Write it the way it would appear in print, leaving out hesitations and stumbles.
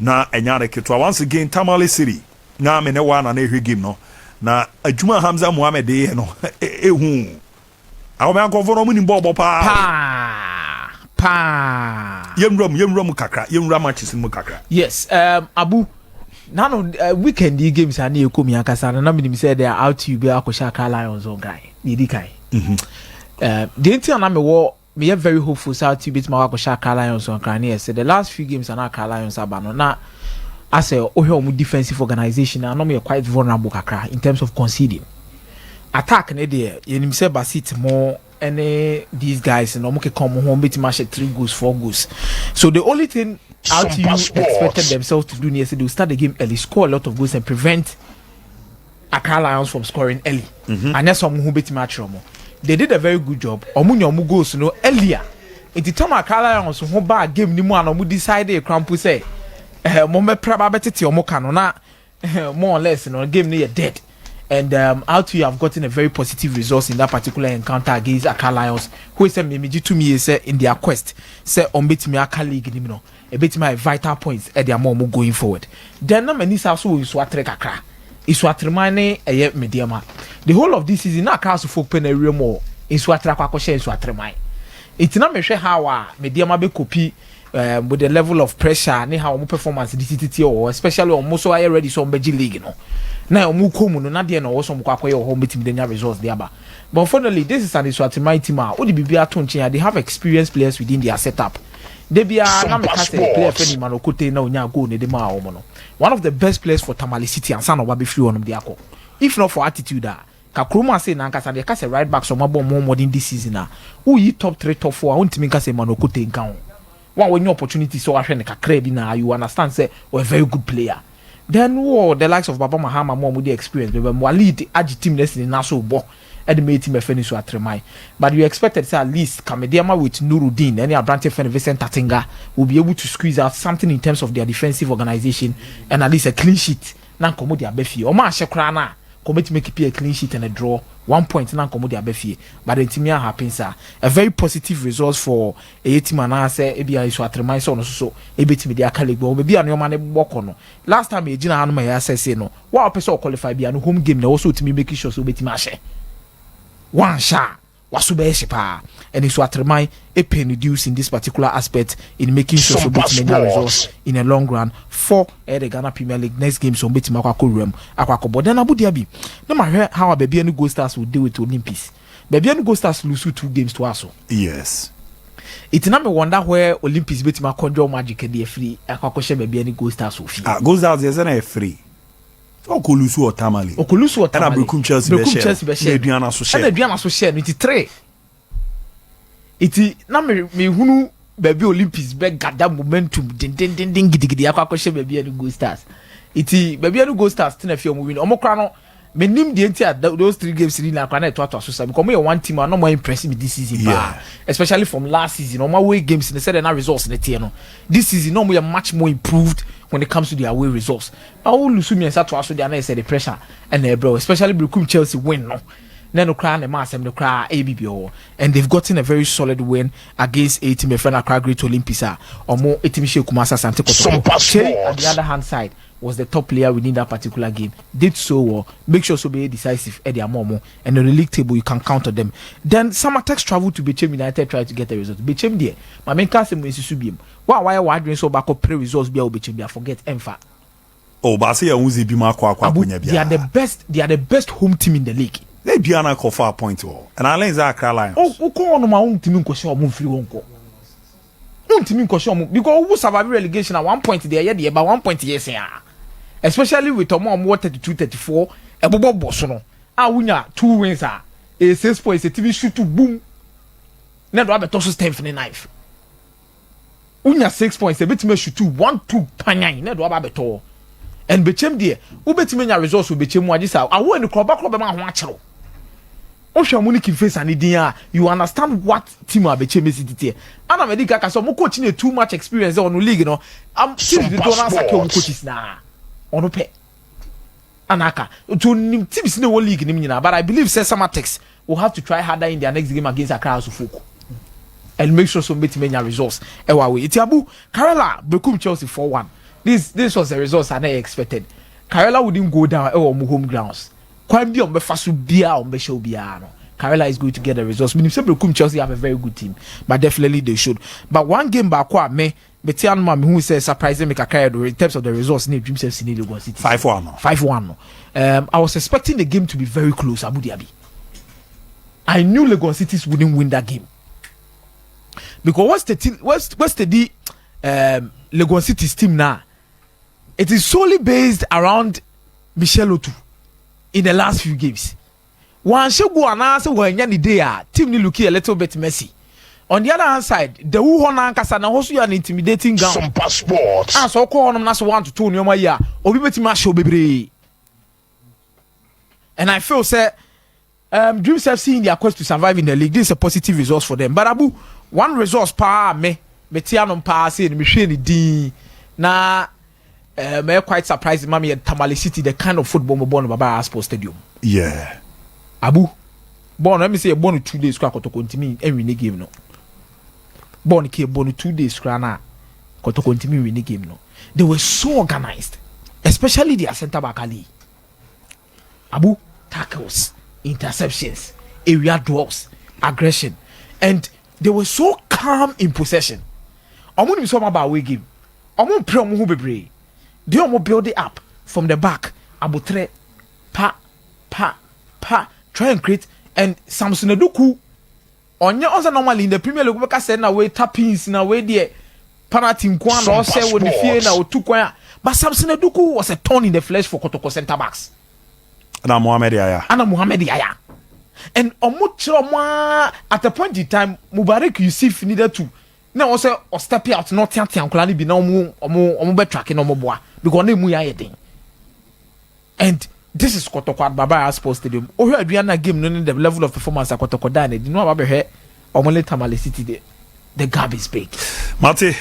na enyare ketwa once again Tamale City na me ne wa na ehwe game no na adwuma Hamza Mohammed e no ehu awo me ankofo no mu ni bobo pa yemram kakra yemram matches mu kakra. Yes, Abu nano weekend games are near Kumi Akasana. Nobody said they are out to be Akoshaka Lions on guy. Nidikai. The Intel Name war me are very hopeful South to beat my Akoshaka Lions on Crania. Said the last few games are not Lions Abano. Now, I say, oh, defensive organization, I know me are quite vulnerable kakra in terms of conceding. Attack an idea, you say Basit more. Any these guys and okay come home beat match 3 goals 4 goals. So the only thing out you expected themselves to do yesterday, they will start the game early, score a lot of goals and prevent Accra Lions from scoring early. And that's some who beat match romo. They did a very good job. Omunyo goals earlier. It the time Accra Lions who bad game ni mo and omu decide a cramp say mo me probability omo canona more or less game near dead. And out you have gotten a very positive result in that particular encounter against Accra Lions, who is a to me is in their quest. Say on beat me Accra League, a bit my vital points at their mom going forward. Then no many also is what trek Accra. Is what remain a yet mediama. The whole of this season Accra to folk pen a real more is what track share is what remain. It's not me sure how mediama be copy with the level of pressure, ni how performance DCT or especially on most already so Beji League, Now mukomu no na de na wo so mkwakoye ho metim denya results there ba. But unfortunately this is an Iswatimi team o de bibia to nchen they have experienced players within their setup. They be na me ka say player fani Manokote na onya goal ne de ma wo no. One of the best players for Tamale City and San Oba be free on them akọ. If not for attitude ka Kroma say na nkasa de ka say right back so mabo more modern this season who yi top 3 top 4 wontimi ka say Manokote nkan. One when opportunity so ahwe ne kakra bi na you understand say we a very good player. Then the likes of Baba Mahama more with the experience, but more lead agi team less in Naso Bo at the main team finish to Atremai. But you expected at least Kamediama with Nuruddin, any Abrante Fen Vincent Tatinga will be able to squeeze out something in terms of their defensive organization and at least a clean sheet. Nan Komodia Befi or Masha Krana commit make a clean sheet and a draw 1 point nan Komodia Befi. But the team happens a very positive result for a team and I say Ebia is what Atremai so a bit media colleague will be on your money walk on. Last time a Gina Hanma says no. What person qualify be a home game also to me making sure so bit mashe. One shot was pa and it's what remind a pain reduce in this particular aspect in making sure so bit many results in a long run for the Ghana Premier League next game so bit Makako room Akwako. Then Abu Dhabi. No matter how a baby and Gold Stars will deal with Olympics. Baby and Gold Stars lose 2 games to us. Yes. It's not me wonder where Olympics beat my control magic and they free. Akwako baby and Gold Stars will free. Gold Stars is free. Okulusu or Tamale. Okulusu or Tamale. And Brekum Chelsea be share. Adriana so share. And Adriana so share. It's 3. It's na me hunu baby Olympics be gada momentum ding gidi akwa share baby and Gold Stars. It's baby and Gold Stars tin afia mo win. Omo kra no me nim the entire those 3 games in na kra na to so because me one team are no more impressive this season especially from last season. Omo away games they said na results in the no. This season no more much more improved when it comes to their away results. I will lose me and start to also the say the pressure and bro, especially Brekum Chelsea win no. Then the cry and mass and the cry ABBO and they've gotten a very solid win against a team friend Accra Great Olympisa or more a team Kumasa Sante Koto. On the other hand side was the top player within that particular game. Did so well. Make sure so be decisive at their momo and on the league table you can count on them. Then some attacks travel to Bechem United try to get a result. Bechem there. My main cast is Subim. Why wide so back up pre results be Bechem forget Emfa. Oh, but say Uzi Bima they are the best home team in the league. They be an for 4 points and I learn that Lions. Oh, go on my own team in Kosho move free won't go. Team in Kosho because who survive relegation at 1 point there, but 1 point yes, especially with Tomo 32-34, a Bobo Bosono. I win 2 wins, a 6 points, a TV shoot to boom. Never have a toss 10 for the knife. Unya 6 points, a bit me shoot 1-2 panyan, never have a toll. And Bechem dear, who bet me your results will Bechem Wadisa. I want to club man watchero. Osha Muniki face and idea, you understand what team are Bechem is it. And I'm a dick, so I'm coaching too much experience on the league, you know. I'm still the donors coaches now. On a pay. Anaka to teams in the league in Nimina, but I believe Sesamatex will have to try harder in their next game against Accra Sufuku. And make sure some beat many results. Ewa we Itiabu, Karela, Brekum Chelsea 4-1. this was the results I expected. Karela wouldn't go down on home grounds. Quite be on the fasu bia on the show biano. Karela is going to get the results. Chelsea have a very good team, but definitely they should. But one game back, me Betian Mam who says surprising me in terms of the results. Dream Chelsea in Lagos City 5-1. 5-1. I was expecting the game to be very close. Abu Dhabi. I knew Lagos City wouldn't win that game because what's the Lagos City's team now? It is solely based around Michel Otu in the last few games. One should go and answer when any day team ni looking a little bit messy. On the other hand side, the Wuhan Kasana also an intimidating gun. Some passports. And so call on us 1 to 2 in your year. Or we bet my show baby. And I feel say Dreams FC in their quest to survive in the league. This is a positive result for them. But Abu, one resource pa me Betianon pass in machine D na me quite surprised mommy at Tamale City the kind of football we born Baba Sports Stadium. Yeah. Abu born let me say born 2 days crack to continue and win the game no. Born 2 days crana to continue win the game no. They were so organized, especially their centre back Ali. Abu tackles, interceptions, area dwells, aggression, and they were so calm in possession. Omo ni so about away game. Omo play omo hu bebre. They omo build it up from the back. Abutre pa try and create and Samson Eduku onye also normally in the Premier League because say na we tappings na we there penalty nkwan na say we fear na otukwan but Samson Eduku was a thorn in the flesh for Kotoko centre backs. Ana Mohamed Yaya. And omo at the point in time Mubarak Yusuf needed to now also step out not tian klani bi na omo be tracking omo boa because na mu ya yedin. And this is Kotoko Baba Sports Stadium. Oh, here Adriana game knowing the level of performance at Kotoko Dane. You know about here Omole Tamale City the gap is big. Mate